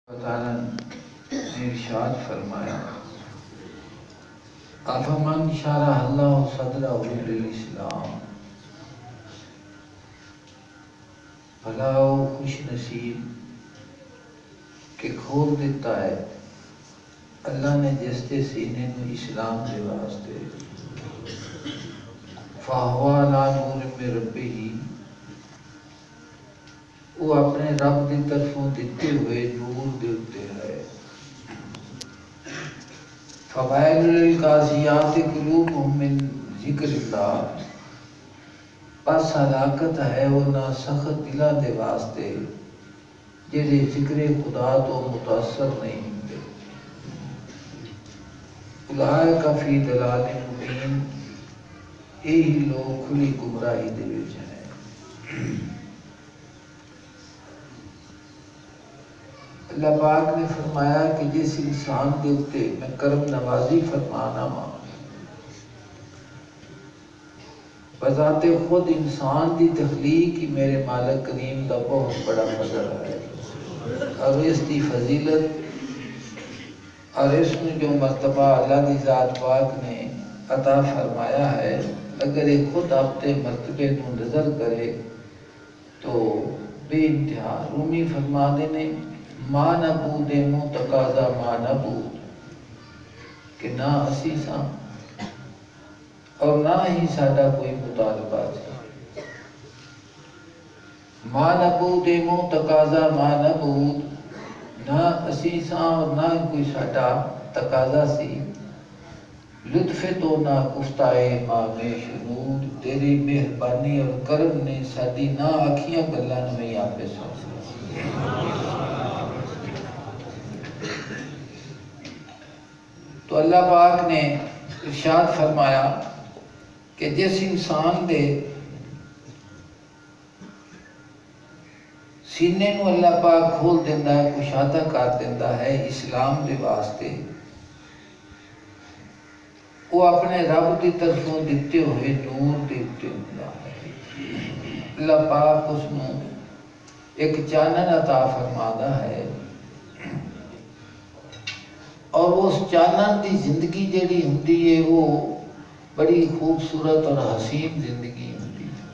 تعالیٰ نے ارشاد فرمایا افمن شرح اللہ صدرہ للاسلام، بھلا وہ خوش نصیب کہ کھول دیتا ہے اللہ نے جس دے سینے نو اسلام دے واسطے، فَهُوَ عَلَىٰ نُورٍ مِّن رَبِّهِ، وہ اپنے رب دی طرفوں دیتے ہوئے نور دے اتے ہے۔ فَوَيْلٌ لِلْقَاسِيَاتِ قُلُوبُهُم مِّن ذِکْرِ اللَّہ، پس ہلاکت ہے انہاں سخت دلاں دے واسطے جڑے ذکر خدا تو متاثر نہیں ہوندے۔ اولئک فی ضلال مبین، یہی لوگ کھلی گمراہی دے وچ ہیں۔ اللہ پاک نے فرمایا کہ جس انسان دے اتے میں کرم نوازی فرمانا وا، بذات خود انسان دی تخلیق ہی میرے مالک کریم دا بہت بڑا فضل ہے، اور اس دی فضیلت اور اس میں جو مرتبہ اللہ دی ذات پاک نے عطا فرمایا ہے، اگر یہ خود اپنے مرتبے کو نظر کرے تو بے انتہا۔ رومی فرمانے نے ماں نبود منہ تقاضا ماں نبود، کہ نہ اسی ساں اور نہ ہی ساڈا کوئی مطالبہ سی۔ ماں نبود منہ تقاضا ماں نبود، نہ اسی ساں اور نہ کوئی ساڈا تقاضا سی۔ لطف تو نہ گفتائے ماں میں شنود، تیری مہربانی اور کرم نے ساڈی نہ آکھیاں گلاں نوں ہی آپے سن۔ تو اللہ پاک نے ارشاد فرمایا کہ جس انسان دے سینے نو اللہ پاک کھول دیندہ ہے، کشادہ کر دیندہ ہے اسلام دے واسطے، وہ اپنے رب دی طرفوں دیتے ہوئے نور دیتے ہوندا ہے۔ اللہ پاک اس نو ایک چانن عطا فرماتا ہے، اور اس چانن دی زندگی جڑی ہوندی ہے وہ بڑی خوبصورت اور حسین زندگی ہوندی ہے۔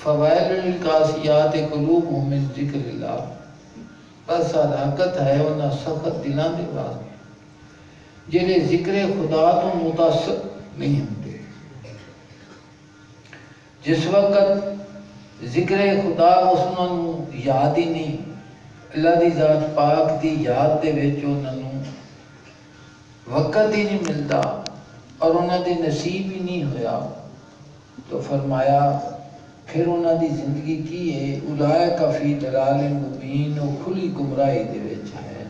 فَوَيْلٌ لِلْقَاسِيَاتِ قُلُوبُهُم مِّن ذِکْرِ اللَّہ، بس ہلاکت ہے انہاں سخت دلاں دے واسطے جڑے ذکر خدا تو متاثر نہیں ہوندے۔ جس وقت ذکر خدا اس نوں یاد ہی نہیں، اللہ دی ذات پاک دی یاد دے وچ انہاں نوں وقت ہی نہیں ملتا اور انہاں دی نصیب ہی نہیں ہویا، تو فرمایا پھر انہاں دی زندگی کی ہے، اولئک فی ضلال مبین، وہ کھلی گمراہی دے وچ ہے۔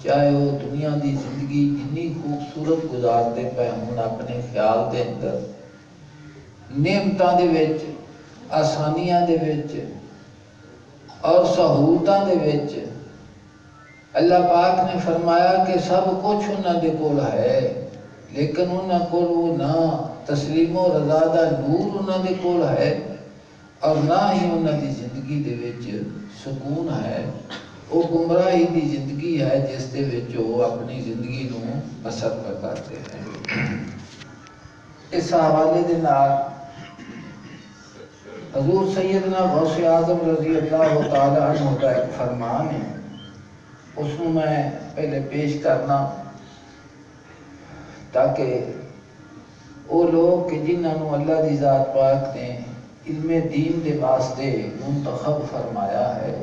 چاہے وہ دنیا دی زندگی جنی خوبصورت گزارتے پے ہون اپنے خیال دے اندر، نعمتاں دے وچ، آسانیاں دے وچ اور سہولتاں دے وچ، اللہ پاک نے فرمایا کہ سب کچھ انہاں دے کول ہے، لیکن انہاں کول وہ نہ تسلیم و رضا دا نور انہاں دے کول ہے، اور نہ ہی انہاں دی زندگی دے وچ سکون ہے۔ وہ گمراہی دی زندگی ہے جس دے وچ وہ اپنی زندگی نو بسر کرتے ہیں۔ اس حوالے دے نال حضور سیدنا غوث اعظم رضی اللہ تعالی عنہ کا ایک فرمان ہے، اس کو میں پہلے پیش کرنا تاکہ وہ لوگ کہ جنہاں نو اللہ دی ذات پاک نے علم دین دے واسطے منتخب فرمایا ہے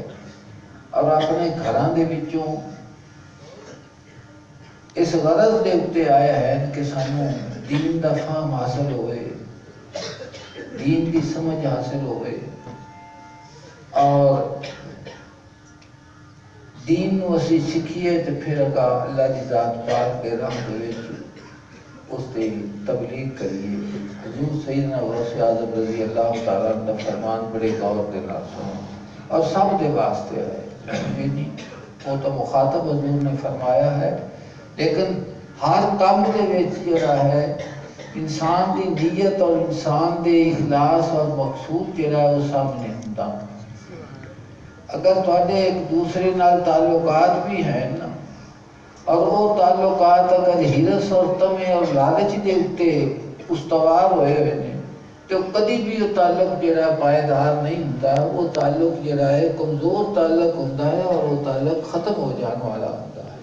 اور اپنے گھراں دے وچوں اس غرض دے اتے آئے ہیں کہ سانوں دین دا فہم حاصل ہوئے، دین کی سمجھ حاصل ہوئے، اور دین نو اسی سکھیے تو پھر اگا اللہ دی ذات پاک کے راہ دے وچ اس دی تبلیغ کریے۔ حضور سیدنا غوث اعظم رضی اللہ تعالیٰ عنہ دا فرمان بڑے غور دے نال سنو، اور سب دے واسطے ہے، وہ تو مخاطب حضور نے فرمایا ہے، لیکن ہر کام دے وچ جڑا ہے انسان دی نیت اور انسان دے اخلاص اور مقصود جڑا ہے وہ سامنے ہوندا۔ اگر تھوڑے ایک دوسرے نال تعلقات بھی ہیں نا، اور وہ تعلقات اگر ہرس اور تمے اور لالچ دے اتے استوار ہوئے ہیں تو کدی بھی وہ تعلق جڑا پائیدار نہیں ہوتا ہے، وہ تعلق جڑا ہے کمزور تعلق ہوتا ہے اور وہ تعلق ختم ہو جانے والا ہوتا ہے۔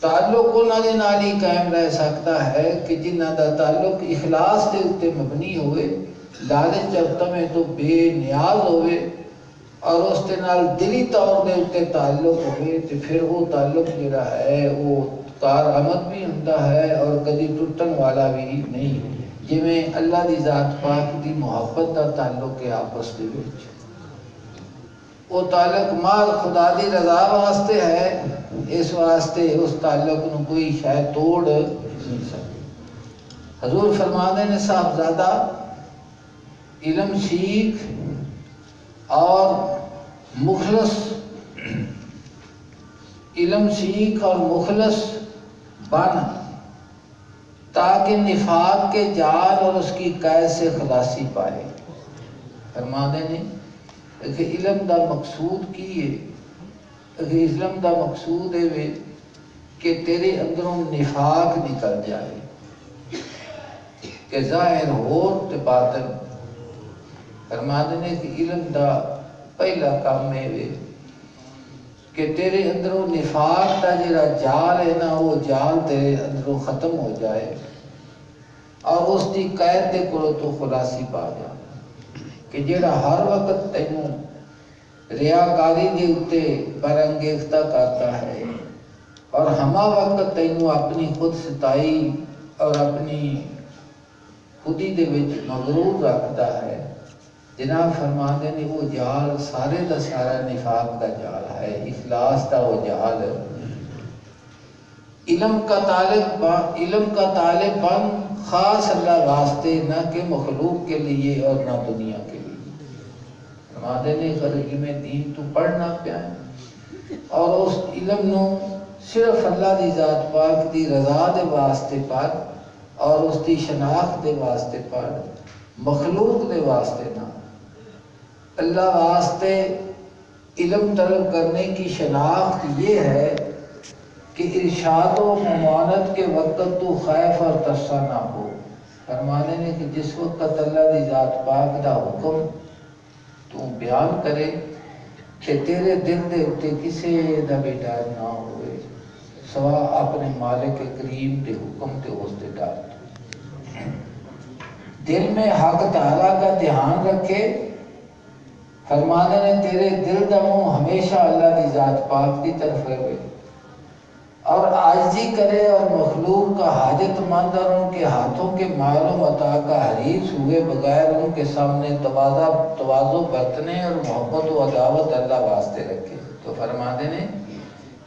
تعلق انہاں دے نال ہی قائم رہ سکتا ہے کہ جنہاں دا تعلق اخلاص دے اتے مبنی ہوئے، لالچ اور تمے تو بے نیاز ہوئے اور اس کے نال دلی طور دے اتے تعلق ہوئے، تو پھر وہ تعلق جڑا ہے وہ کارآمد بھی ہوتا ہے اور کدی ٹوٹن والا بھی نہیں، جی میں اللہ دی ذات پاک دی محبت دا تعلق ہے آپس دے وچ۔ وہ تعلق مال خدا دی رضا واسطے ہے، اس واسطے اس تعلق نو کوئی شاید توڑ نہیں سکتا۔ حضور فرماتے ہیں صاحبزادہ علم سیکھ اور مخلص، علم سیکھ اور مخلص بن تاکہ نفاق کے جال اور اس کی قید سے خلاصی پائے۔ فرماتے ہیں کہ علم دا مقصود کی ہے، کہ علم دا مقصود ہے کہ تیرے اندروں نفاق نکل جائے، کہ ظاہر ہو تے باطن۔ فرماتے ہیں کہ علم دا پہلا کام ہے کہ تیرے اندروں نفاق دا جڑا جال ہے نا، وہ جال تیرے اندروں ختم ہو جائے اور اس دی قید دے کولوں تو خلاصی پا جا، کہ جڑا ہر وقت تینوں ریاکاری دے اتے برانگیختہ کرتا ہے اور ہما وقت تینوں اپنی خود ستائی اور اپنی خودی دے وچ مغرور رکھتا ہے، جناب فرماتے ہیں وہ جال سارے دا سارا نفاق دا جال ہے، اخلاص دا وہ جال ہے۔ علم کا طالب بن خاص اللہ واسطے، نہ کہ مخلوق کے لیے اور نہ دنیا کے لیے۔ فرماتے ہیں کہ علم دین تو پڑھنا پیا ہے اور اس علم نو صرف اللہ دی ذات پاک دی رضا دے واسطے پڑھ اور اس دی شناخت دے واسطے پڑھ، مخلوق دے واسطے نہ۔ اللہ واسطے علم طلب کرنے کی شناخت یہ ہے کہ ارشاد و ممانت کے وقت تو خائف اور ترسا نہ ہو۔ فرمانے نے کہ جس وقت اللہ دی ذات پاک دا حکم تو بیان کرے کہ تیرے دل دے اتے کسے دا بھی ڈر نہ ہوئے سوا اپنے مالک کریم دے حکم تے اس دے ڈر۔ دل میں حق تعالیٰ کا دھیان رکھے، فرمانے نے تیرے دل دا منہ ہمیشہ اللہ دی ذات پاک کی طرف رہے اور عاجزی کرے اور مخلوق کا حاجت مند اور ان کے ہاتھوں کے مال و متاع کا حریص ہوئے بغیر ان کے سامنے تواضع برتنے اور محبت و عداوت اللہ واسطے رکھے۔ تو فرماتے ہیں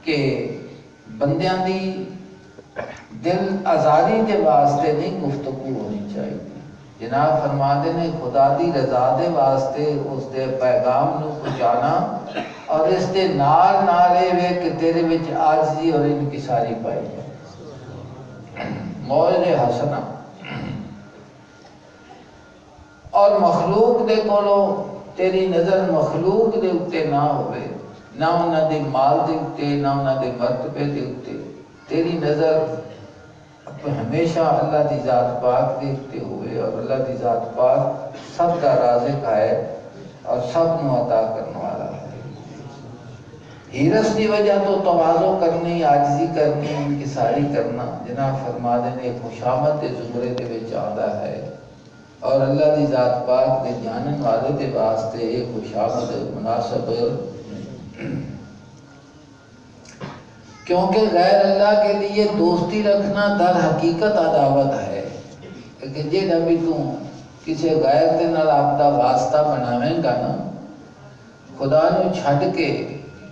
کہ بندیاں دی دل آزادی کے واسطے نہیں گفتگو ہونی چاہیے، جناب فرماتے ہیں خدا دی رضا دے واسطے اس دے پیغام نو پہنچانا اور اس دے نال نالے وے کہ تیرے وچ عاجزی اور انکساری پائی جائے، موعظ حسنہ۔ اور مخلوق دے کولو تیری نظر مخلوق دے اتے نہ ہوئے، نہ انہاں دے مال دے اتے نہ انہاں دے مرتبے دے اتے، تیری نظر ہمیشہ اللہ دی ذات پاک دیکھتے ہوئے، اور اللہ دی ذات پاک سب کا رازق ہے اور سب نو عطا کرنے والا ہے۔ ہیرس دی وجہ تو تواضع کرنی، عاجزی کرنی، انکساری کرنا، جناب فرما دینے خوشامد دے زمرے دے وچ آندا ہے اور اللہ دی ذات پاک دے جانن والے دے واسطے یہ خوشامد مناسب، کیونکہ غیر اللہ کے لیے دوستی رکھنا در حقیقت عداوت ہے، کہ جے نبی تو کسی غیر دے نال آپ دا واسطہ بناویں گا نا خدا نو چھڈ کے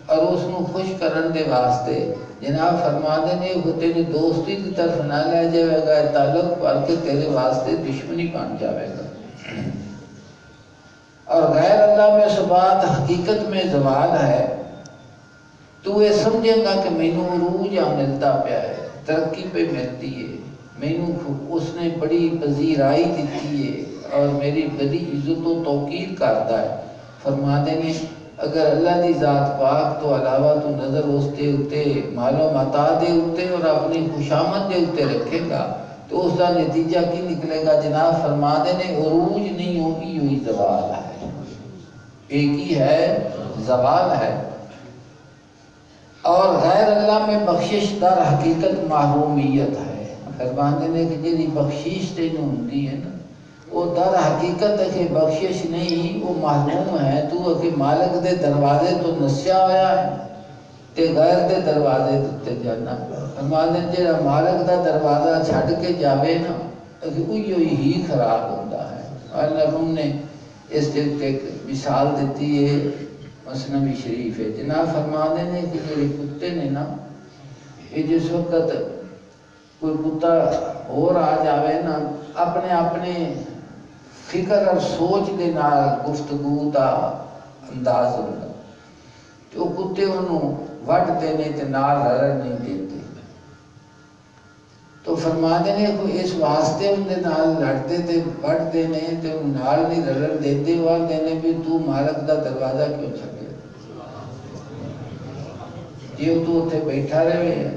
اور اس نو خوش کرن دے واسطے، جناب فرما دینے وہ تیری دوستی کی طرف نہ لے جائے گا، تعلق پر کے تیرے واسطے دشمنی بن جائے گا۔ اور غیر اللہ میں ثبات حقیقت میں زوال ہے، تو یہ سمجھے گا کہ مینوں عروج ملتا پیا ہے، ترقی پہ ملتی ہے، مینوں اس نے بڑی پذیرائی دیتی ہے اور میری بڑی عزت و توقیر کرتا ہے، فرماتے ہیں اگر اللہ دی ذات پاک تو علاوہ تو نظر اس دے اتے مال و متا دے اتے اور اپنی خوشامد دے اتے رکھے گا تو اس کا نتیجہ کی نکلے گا؟ جناب فرماتے ہیں عروج نہیں ہوگی، ہوئی زوال ہے، ایک ہی ہے، زوال ہے۔ اور غیر اللہ میں بخشش در حقیقت محرومیت ہے۔ فرماتے ہیں کہ جی بخشش تینوں ہوندی ہے نا وہ در حقیقت کہ بخشش نہیں، وہ محروم ہے۔ تو کہ مالک دے دروازے تو نسیا ہویا ہے تے غیر دے دروازے تے جانا۔ فرماتے ہیں جڑا مالک دا دروازہ چھڈ کے جاوے نا کہ وہی ہی خراب ہوتا ہے۔ اللہ نے اس دل تے مثال دیتی ہے مثنوی شریف ہے۔ جناب فرماتے ہیں کہ جڑے کتے نے نا یہ جس وقت کوئی کتا اور آ جاوے نا اپنے فکر اور سوچ دے نال گفتگو دا انداز ہوگا تو کتے انہوں وڈتے نہیں تے نال رڑن نہیں دیتے۔ تو فرماتے ہیں کہ اس واسطے ان دے نال لڑتے تے وڈتے نہیں تے ان نال نہیں رڑن دیتے وہ دینے بھی تو مالک دا دروازہ کیوں چھڑے جی تو اتنے بیٹھا رہے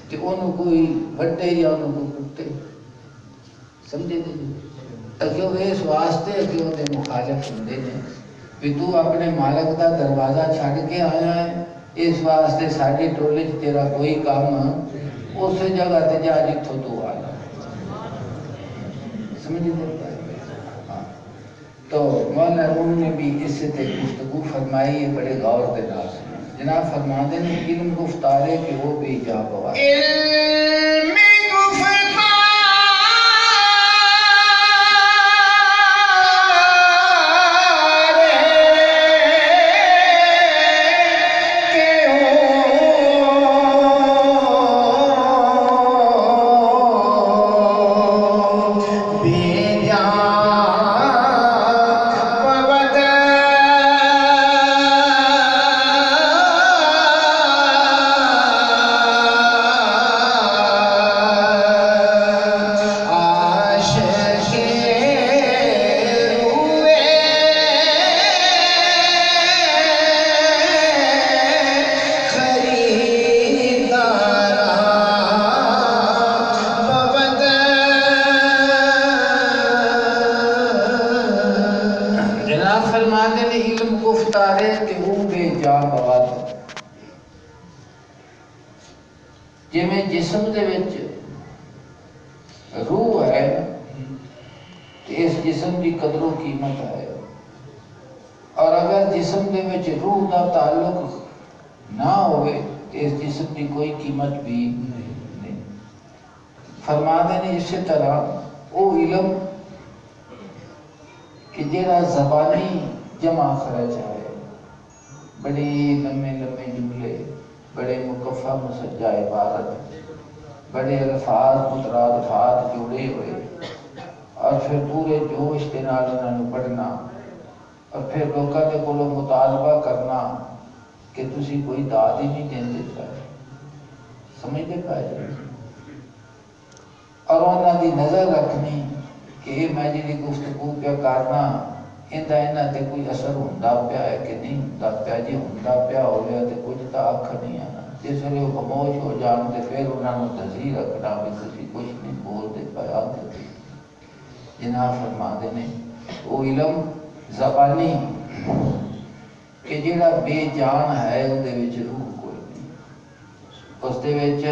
تے انہوں کوئی وڈے یا انہوں کوئی کتے سمجھے دے کہ وہ اس واسطے کہ وہ دے مخالف ہوندے ہیں کہ تو اپنے مالک دا دروازہ چھڑ کے آیا ہے اس واسطے ساڑی ٹولے تیرا کوئی کام اس جگہ تے جا جتھوں تو آیا سمجھ دے تو مولانا روم نے بھی اس سے گفتگو فرمائی ہے بڑے غور دے نال جناب فرماتے ہیں علم گفتارے کہ وہ بھی جا بوا علم جمیں جسم دے وچ روح ہے تو اس جسم کی قدر و قیمت ہے اور اگر جسم دے وچ روح دا تعلق نہ ہوئے تو اس جسم کی کوئی قیمت بھی نہیں۔ فرماتے ہیں اسی طرح وہ علم کہ جڑا زبانی جمع خرچ ہے بڑی لمبے لمبے جملے بڑے مکفہ مسجع عبارت بڑے الفاظ مترادفات جوڑے ہوئے اور پھر پورے جوش کے نال انہوں پڑھنا اور پھر لوگوں کے کولوں مطالبہ کرنا کہ تسی کوئی داد ہی نہیں دیندے پائے سمجھتے پائے اور انہوں دی نظر رکھنی کہ میں جی گفتگو پہ کرنا انہاں تے کوئی اثر ہوندا پیا ہے کہ نہیں ہوندا پیا جی ہوندا پیا ہو گیا تے کچھ تو آکھ نہیں آنا جس ویلے وہ خاموش ہو جان تے پھر انہوں نے تذہیر رکھنا بھی تسی کچھ نہیں بولتے پایا جناب فرماتے ہیں وہ علم زبانی کہ جڑا بے جان ہے وہ دے وچ روح کوئی نہیں اس دے وچ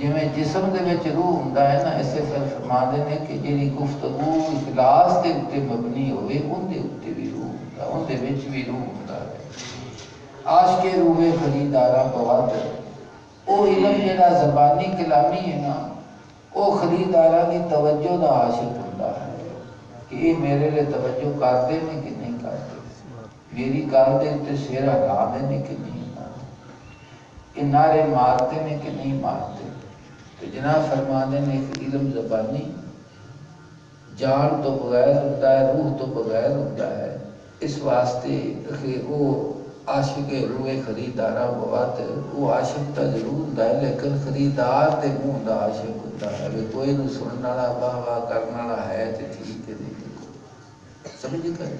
جویں جسم دے وچ روح ہوندا ہے نا اسے پھر فرماتے ہیں کہ جڑی گفتگو اخلاص دے اوتے مبنی ہوئے ان دے اوتے بھی روح ہوندا ان دے وچ بھی روح ہوندا ہے عاشق روح خریدارا بواد او علم جڑا زبانی کلامی ہے نا او خریدارا دی توجہ دا عاشق ہوندا ہے کہ یہ میرے لئے توجہ کرتے ہیں کہ نہیں کرتے میری گل دے اوتے سر ہلا دے کہ نہیں یہ نعرے مارتے ہیں کہ نہیں مارتے تو جناب فرمانے نے کہ علم زبانی جان تو بغیر ہوتا ہے روح تو بغیر ہوتا ہے اس واسطے کہ وہ عاشق روح خریدارا بوات وہ عاشق تا ضرور ہوتا ہے لیکن خریدار دے منہ دا عاشق ہوتا ہے وہ کوئی نو سننا والا واہ واہ کرنا ہے تے ٹھیک ہے سمجھ گئے